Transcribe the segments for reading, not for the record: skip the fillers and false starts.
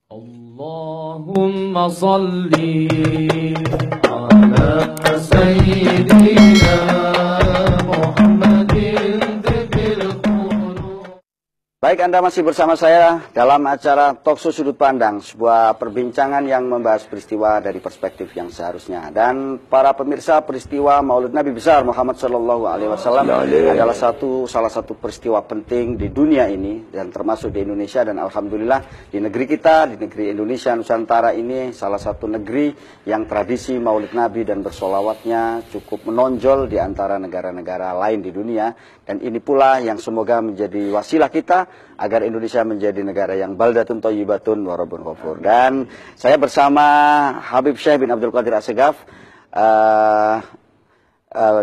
Allahumma salli ala sayyidina Muhammadin tibbil qulub. Baik, Anda masih bersama saya dalam acara Talkshow Sudut Pandang, sebuah perbincangan yang membahas peristiwa dari perspektif yang seharusnya. Dan para pemirsa, peristiwa Maulid Nabi besar Muhammad SAW adalah salah satu peristiwa penting di dunia ini dan termasuk di Indonesia. Dan alhamdulillah di negeri kita, di negeri Indonesia Nusantara ini salah satu negeri yang tradisi Maulid Nabi dan bersolawatnya cukup menonjol di antara negara-negara lain di dunia. Dan ini pula yang semoga menjadi wasilah kita agar Indonesia menjadi negara yang baldatun thayyibatun wa rabbun ghafur. Dan saya bersama Habib Syekh bin Abdul Qadir Assegaf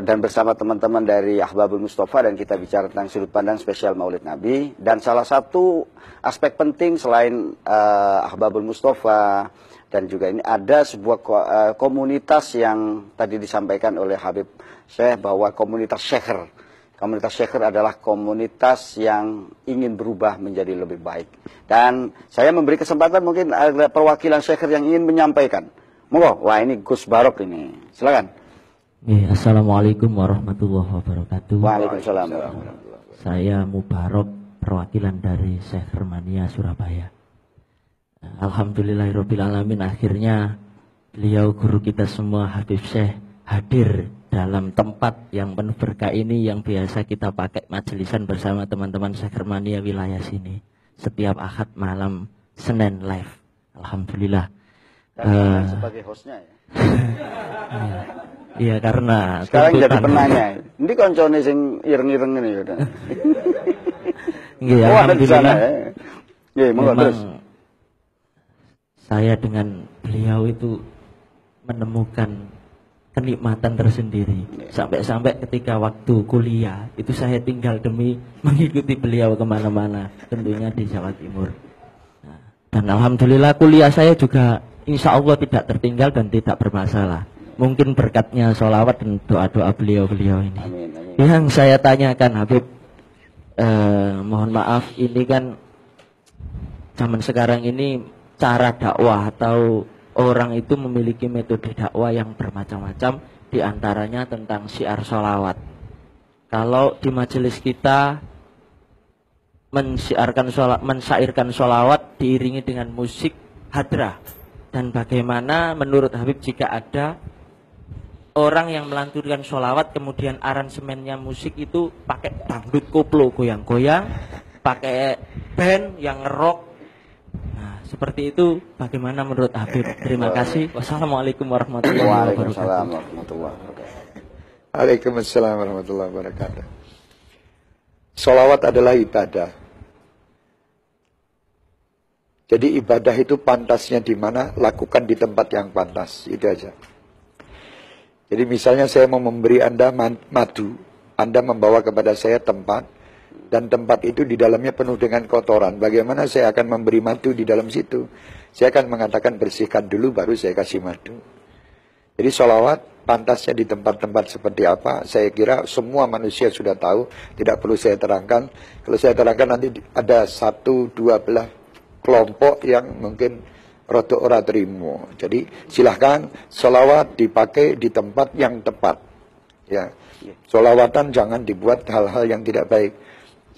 dan bersama teman-teman dari Ahbabul Mustafa, dan kita bicara tentang sudut pandang spesial Maulid Nabi. Dan salah satu aspek penting selain Ahbabul Mustafa dan juga ini ada sebuah komunitas yang tadi disampaikan oleh Habib Syekh bahwa komunitas Syekhir. Komunitas Syekhir adalah komunitas yang ingin berubah menjadi lebih baik. Dan saya memberi kesempatan mungkin ada perwakilan Syekhir yang ingin menyampaikan. Monggo, wah ini Gus Barok ini. Silakan. Assalamualaikum warahmatullahi wabarakatuh. Waalaikumsalam. Saya Mubarok, perwakilan dari Syekhir Mania Surabaya. Alhamdulillahirrabbilalamin, akhirnya beliau guru kita semua Habib Syekh hadir dalam tempat yang penuh berkah ini, yang biasa kita pakai majelisan bersama teman-teman Syekhir Mania wilayah sini setiap Ahad malam Senin live. Alhamdulillah. Sebagai hostnya ya. Iya, karena sekarang jadi penanya. Ini koncone sing ireng-ireng ini udah. Iya, alhamdulillah. Ya, terus. Saya dengan beliau itu menemukan kenikmatan tersendiri. Sampai-sampai ketika waktu kuliah itu saya tinggal demi mengikuti beliau kemana-mana, tentunya di Jawa Timur. Dan alhamdulillah kuliah saya juga insya Allah tidak tertinggal dan tidak bermasalah. Mungkin berkatnya sholawat dan doa-doa beliau-beliau ini. Amin, amin. Yang saya tanyakan Habib, mohon maaf, ini kan zaman sekarang ini cara dakwah atau orang itu memiliki metode dakwah yang bermacam-macam, diantaranya tentang syiar sholawat. Kalau di majelis kita mensyairkan sholawat diiringi dengan musik hadrah. Dan bagaimana menurut Habib jika ada orang yang melanturkan sholawat kemudian aransemennya musik itu pakai dangdut koplo goyang-goyang, pakai band yang ngerok. Seperti itu, bagaimana menurut Habib? Terima kasih. Wassalamualaikum warahmatullahi wabarakatuh. Waalaikumsalam warahmatullahi wabarakatuh. Sholawat adalah ibadah. Jadi ibadah itu pantasnya di mana, lakukan di tempat yang pantas. Itu aja. Jadi misalnya saya mau memberi Anda madu, Anda membawa kepada saya tempat, dan tempat itu di dalamnya penuh dengan kotoran. Bagaimana saya akan memberi madu di dalam situ? Saya akan mengatakan bersihkan dulu baru saya kasih madu. Jadi sholawat pantasnya di tempat-tempat seperti apa? Saya kira semua manusia sudah tahu, tidak perlu saya terangkan. Kalau saya terangkan nanti ada 1-2 belah kelompok yang mungkin rodo ora trimo. Jadi silahkan sholawat dipakai di tempat yang tepat. Ya, sholawatan jangan dibuat hal-hal yang tidak baik.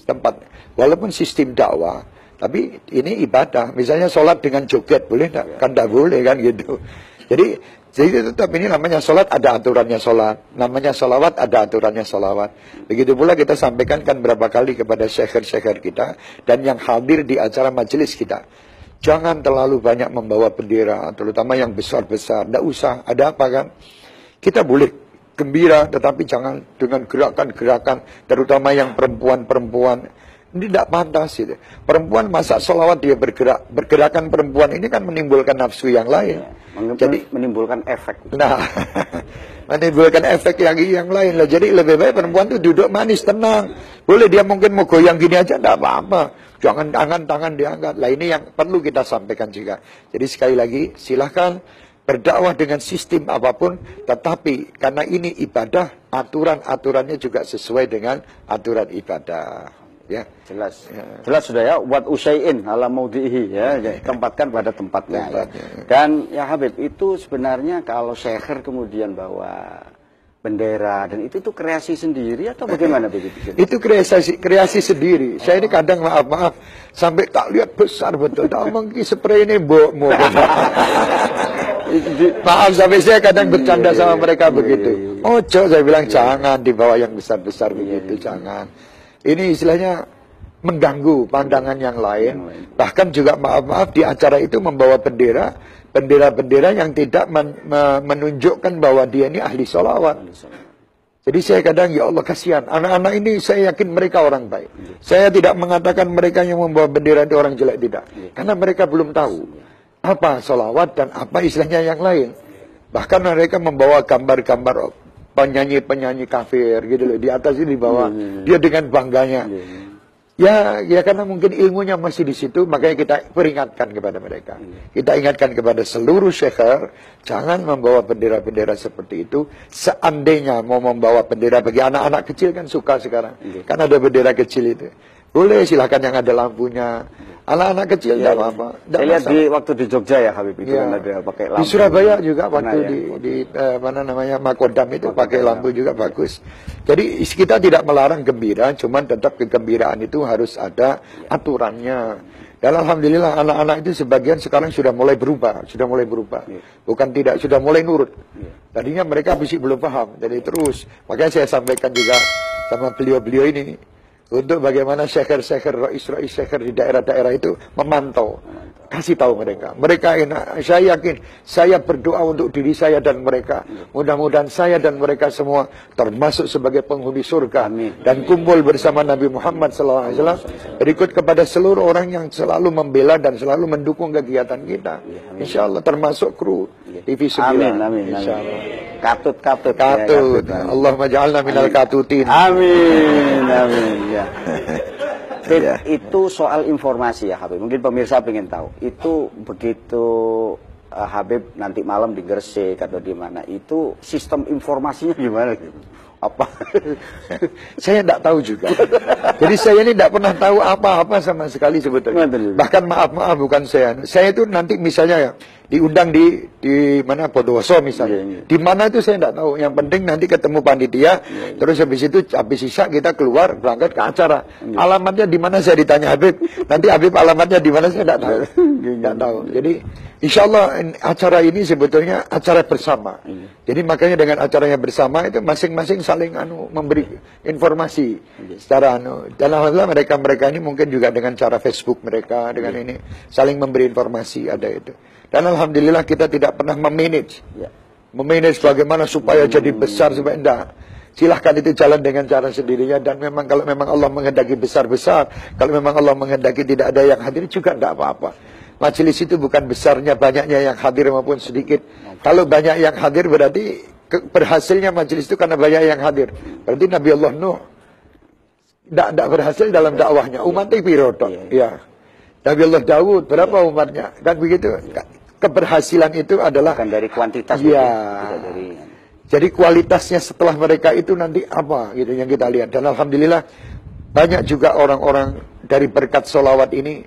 Tempat, walaupun sistem dakwah, tapi ini ibadah. Misalnya sholat dengan joget, boleh enggak? Kan enggak boleh kan gitu. Jadi tetap ini namanya sholat, ada aturannya sholat. Namanya sholawat, ada aturannya sholawat. Begitu pula kita sampaikan kan berapa kali kepada syekhir-syekhir kita, dan yang hadir di acara majelis kita. Jangan terlalu banyak membawa bendera, terutama yang besar-besar. Enggak usah, ada apa kan? Kita boleh gembira, tetapi jangan dengan gerakan-gerakan, terutama yang perempuan-perempuan. Ini tidak pantas itu. Perempuan masa sholawat dia bergerak. Bergerakan perempuan ini kan menimbulkan nafsu yang lain. Jadi menimbulkan efek. Nah, menimbulkan efek yang lain lah. Jadi lebih baik perempuan itu duduk manis, tenang. Boleh dia mungkin mau goyang gini aja, tidak apa-apa. Jangan tangan diangkat. Lah ini yang perlu kita sampaikan juga. Jadi sekali lagi, silahkan berdakwah dengan sistem apapun, tetapi karena ini ibadah, aturan-aturannya juga sesuai dengan aturan ibadah. Ya. Jelas. Ya. Jelas sudah ya, wat usai'in ala maudhihi ya, tempatkan pada tempatnya. Ya. Dan ya Habib, itu sebenarnya kalau syeher kemudian bawa bendera dan itu kreasi sendiri atau bagaimana begitu? Itu kreasi sendiri. Saya ini kadang maaf sampai tak lihat besar betul. Tak mungkin spray ini mau. Maaf sampai saya kadang bercanda sama mereka begitu. Ojo saya bilang jangan dibawa yang besar-besar begitu, jangan. Ini istilahnya mengganggu pandangan yang lain. Bahkan juga maaf di acara itu membawa bendera yang tidak menunjukkan bahwa dia ini ahli sholawat. Jadi saya kadang, ya Allah kasihan, anak-anak ini saya yakin mereka orang baik. Saya tidak mengatakan mereka yang membawa bendera itu orang jelek, tidak. Karena mereka belum tahu apa sholawat dan apa istilahnya yang lain. Bahkan mereka membawa gambar-gambar penyanyi-penyanyi kafir gitu loh. Di atas ini dibawa, dia dengan bangganya. Ya karena mungkin ilmunya masih di situ, makanya kita peringatkan kepada mereka. Kita ingatkan kepada seluruh syekhar, jangan membawa bendera-bendera seperti itu. Seandainya mau membawa bendera bagi anak-anak kecil kan suka sekarang. Kan ada bendera kecil itu. Boleh silahkan yang ada lampunya. Anak-anak kecil tidak apa-apa. Saya lihat waktu di Jogja ya Habib itu kan ada pakai lampu. Di Surabaya juga waktu di mana namanya Makodam itu pakai lampu juga bagus. Jadi kita tidak melarang gembira, cuman tetap kegembiraan itu harus ada aturannya. Dan alhamdulillah anak-anak itu sebagian sekarang sudah mulai berubah, Bukan tidak, sudah mulai nurut. Tadinya mereka masih belum paham, jadi terus. Makanya saya sampaikan juga sama beliau-beliau ini. Untuk bagaimana syekhar-syekhar, rais-rais syekhar di daerah-daerah itu memantau. Kasih tahu mereka. Mereka enak. Saya yakin, saya berdoa untuk diri saya dan mereka. Mudah-mudahan saya dan mereka semua termasuk sebagai penghuni surga. Dan kumpul bersama Nabi Muhammad SAW. Berikut kepada seluruh orang yang selalu membela dan selalu mendukung kegiatan kita. Insya Allah termasuk kru TV 9. Amin. Insya Allah. Katut. Allahumma ja'alna minal katutin. Amin. Ya. Itu soal informasi ya Habib. Mungkin pemirsa pengen tahu. Itu begitu Habib nanti malam di Gresik atau di mana, itu sistem informasinya gimana? Apa? Saya tidak tahu juga. Jadi saya ini tidak pernah tahu apa-apa sama sekali sebetulnya. Bahkan maaf bukan saya. Saya itu nanti misalnya ya diundang di mana Bondowoso misalnya. Di mana itu saya tidak tahu. Yang penting nanti ketemu panitia. Terus habis sisa kita keluar berangkat ke acara. Alamatnya di mana saya ditanya Habib. Nanti Habib alamatnya di mana saya tidak tahu. Tidak tahu. Jadi insya Allah acara ini sebetulnya acara bersama. Jadi makanya dengan acaranya bersama itu masing-masing saling memberi informasi secara dan alhamdulillah mereka ini mungkin juga dengan cara Facebook mereka dengan ini saling memberi informasi ada itu. Dan alhamdulillah kita tidak pernah memanage bagaimana supaya jadi besar supaya enggak. Silahkan itu jalan dengan cara sendirinya dan memang kalau memang Allah menghendaki besar-besar, kalau memang Allah menghendaki tidak ada yang hadir juga enggak apa-apa. Majelis itu bukan besarnya banyaknya yang hadir maupun sedikit. Kalau banyak yang hadir berarti berhasilnya majelis itu karena banyak yang hadir. Berarti Nabi Allah Nuh tidak berhasil dalam dakwahnya. Umatnya pirotok. Ya. Nabi Allah Daud berapa umatnya? Kan begitu. Keberhasilan itu adalah bukan dari kuantitas. Ya. Jadi kualitasnya setelah mereka itu nanti apa gitu yang kita lihat. Dan alhamdulillah banyak juga orang-orang dari berkat sholawat ini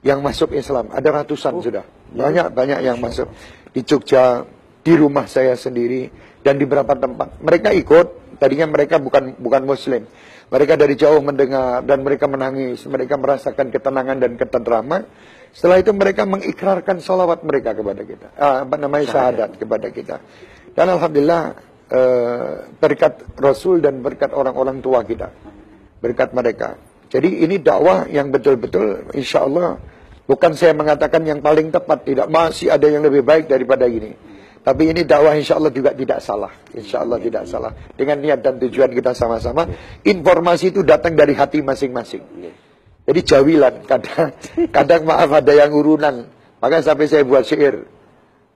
yang masuk Islam. Ada ratusan sudah. Banyak yang masuk. Di Jogja, di rumah saya sendiri, dan di beberapa tempat. Mereka ikut, tadinya mereka bukan Muslim. Mereka dari jauh mendengar, dan mereka menangis. Mereka merasakan ketenangan dan ketentraman. Setelah itu mereka mengikrarkan sholawat mereka kepada kita. Syahadat kepada kita. Dan alhamdulillah, berkat Rasul dan berkat orang-orang tua kita. Berkat mereka. Jadi ini dakwah yang betul-betul, insya Allah, bukan saya mengatakan yang paling tepat, tidak, masih ada yang lebih baik daripada ini. Tapi ini dakwah insya Allah juga tidak salah. Insya Allah tidak salah. Dengan niat dan tujuan kita sama-sama. Informasi itu datang dari hati masing-masing. Jadi jawilan. Kadang maaf ada yang urunan. Maka sampai saya buat syair.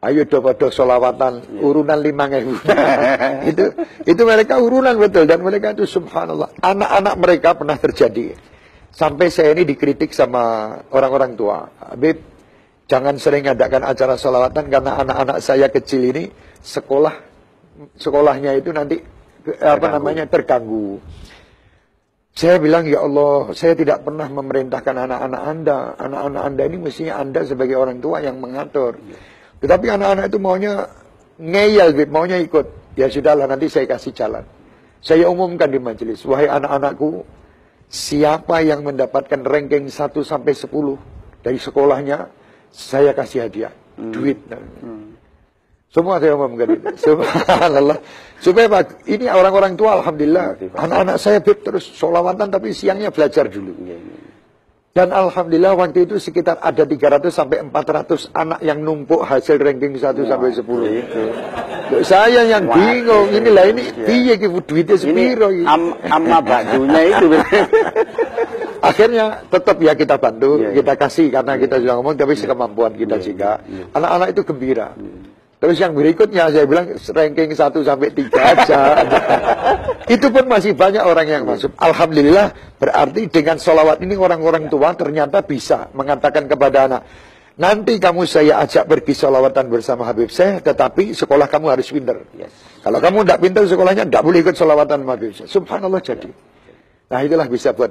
Ayo do sholawatan. Urunan 5.000. Itu mereka urunan betul. Dan mereka itu subhanallah. Anak-anak mereka pernah terjadi. Sampai saya ini dikritik sama orang-orang tua. Habib, jangan sering adakan acara sholawatan karena anak-anak saya kecil ini sekolahnya itu nanti terganggu. Saya bilang, ya Allah, saya tidak pernah memerintahkan anak-anak Anda. Anak-anak Anda ini mestinya Anda sebagai orang tua yang mengatur. Tetapi anak-anak itu maunya ngeyel, maunya ikut. Ya sudahlah, nanti saya kasih jalan. Saya umumkan di majelis, wahai anak-anakku, siapa yang mendapatkan ranking 1 sampai 10 dari sekolahnya, saya kasih hadiah, duit. Semua saya umumkan itu. Subhanallah. Supaya Pak, ini orang-orang tua alhamdulillah. Anak-anak saya terus sholawatan tapi siangnya belajar dulu. Dan alhamdulillah waktu itu sekitar ada 300 sampai 400 anak yang numpuk hasil ranking 1 sampai 10. Loh, saya yang bingung. Inilah ini piye duitnya sepiro ini. Amma bajunya itu. Akhirnya tetap ya kita bantu, kita kasih karena kita sudah ngomong tapi sekemampuan kita juga. Anak-anak itu gembira. Terus yang berikutnya saya bilang ranking 1 sampai 3 aja. Itu pun masih banyak orang yang masuk. Alhamdulillah, berarti dengan sholawat ini orang-orang tua ternyata bisa mengatakan kepada anak, nanti kamu saya ajak pergi sholawatan bersama Habib saya, tetapi sekolah kamu harus pinter. Kalau kamu tidak pinter sekolahnya, tidak boleh ikut sholawatan sama Habib saya. Subhanallah jadi. Nah itulah bisa buat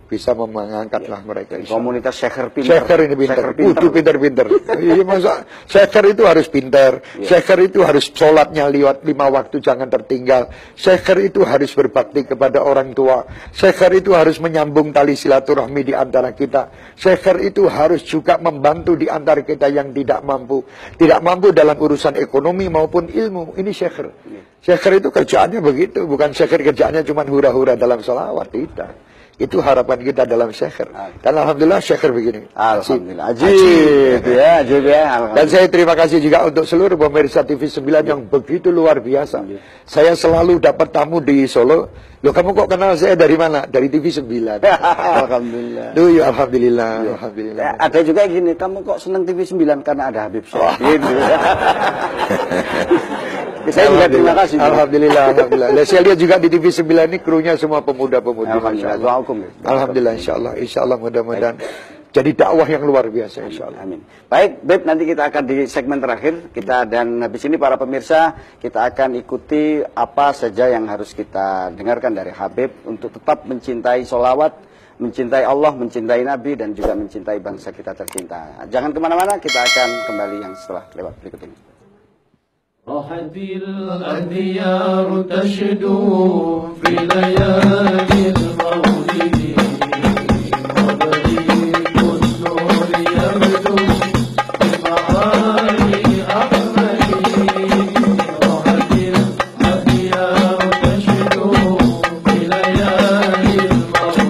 bisa mengangkatlah mereka. Komunitas syeker pintar. Syeker ini pintar. Kudu pintar-pintar. Iya masa syeker itu harus pintar. Syeker itu harus sholatnya liwat 5 waktu jangan tertinggal. Syeker itu harus berbakti kepada orang tua. Syeker itu harus menyambung tali silaturahmi di antara kita. Syeker itu harus juga membantu di antara kita yang tidak mampu. Tidak mampu dalam urusan ekonomi maupun ilmu. Ini syeker. Syeker itu kerjaannya begitu. Bukan syeker kerjaannya cuma hura-hura dalam sholawat. Tidak. Itu harapan kita dalam syeker. Dan alhamdulillah syeker begini. Alhamdulillah. Ajib ya, ajib ya. Dan saya terima kasih juga untuk seluruh pemirsa TV 9 yang begitu luar biasa. Saya selalu dapat tamu di Solo. Loh kamu kok kenal saya dari mana? Dari TV 9. Alhamdulillah. Duh, ya, alhamdulillah. Alhamdulillah. Ada juga gini, kamu kok senang TV 9 karena ada Habib Syekh. Gitu. Saya juga terima kasih. Alhamdulillah, alhamdulillah. Saya lihat juga di TV 9 ini krunya semua pemuda-pemudi. Alhamdulillah, insya Allah mudah-mudahan jadi dakwah yang luar biasa, insya Allah. Amin. Baik, Beb, nanti kita akan di segmen terakhir kita dan habis ini para pemirsa kita akan ikuti apa saja yang harus kita dengarkan dari Habib untuk tetap mencintai sholawat, mencintai Allah, mencintai Nabi dan juga mencintai bangsa kita tercinta. Jangan kemana-mana, kita akan kembali yang setelah lewat berikut ini. راحت الأديار تشدو في ليالي المولد وبريق النور يبدو بمعاني أحمد راحت الأديار تشدو في ليالي المولد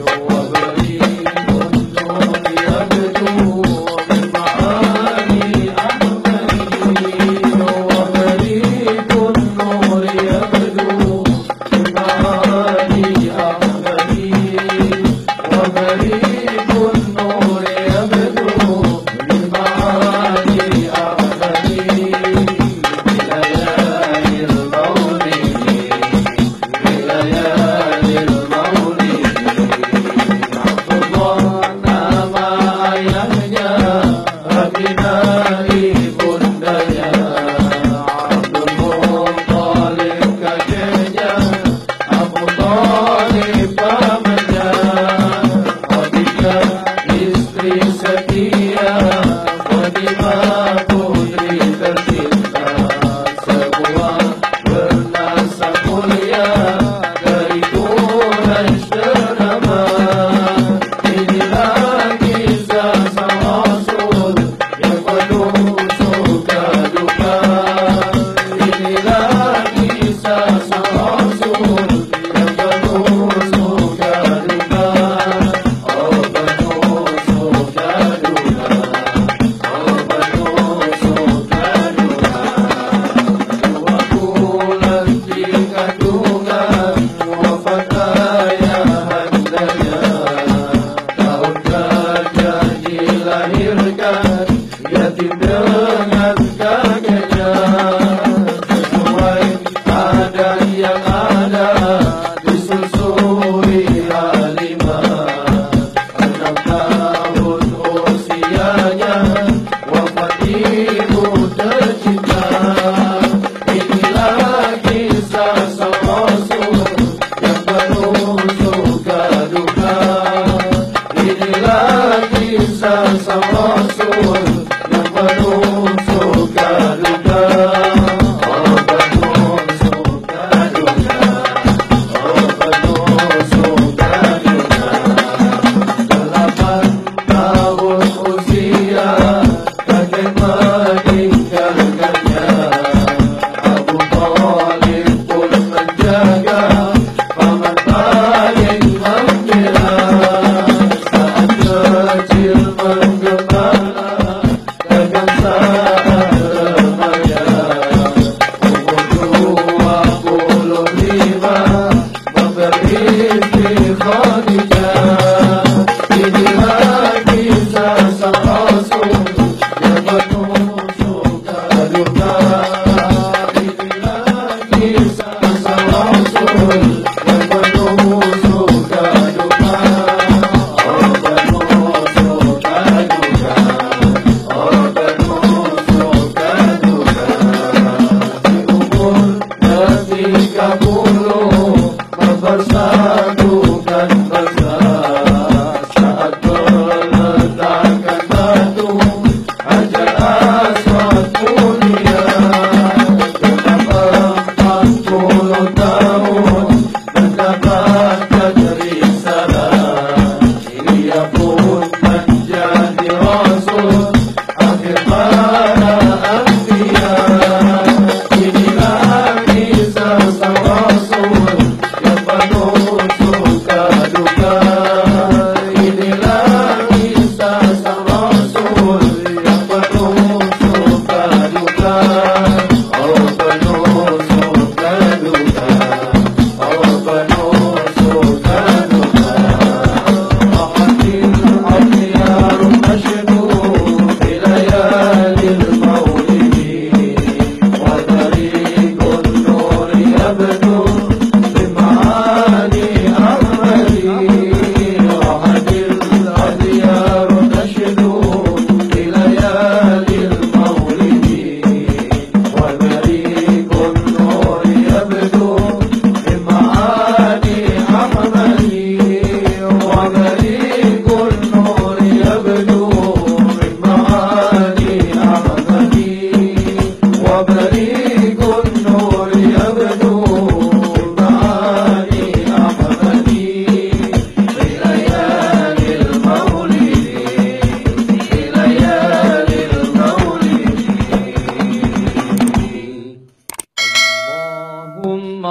وبريق النور يبدو بمعاني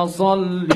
صل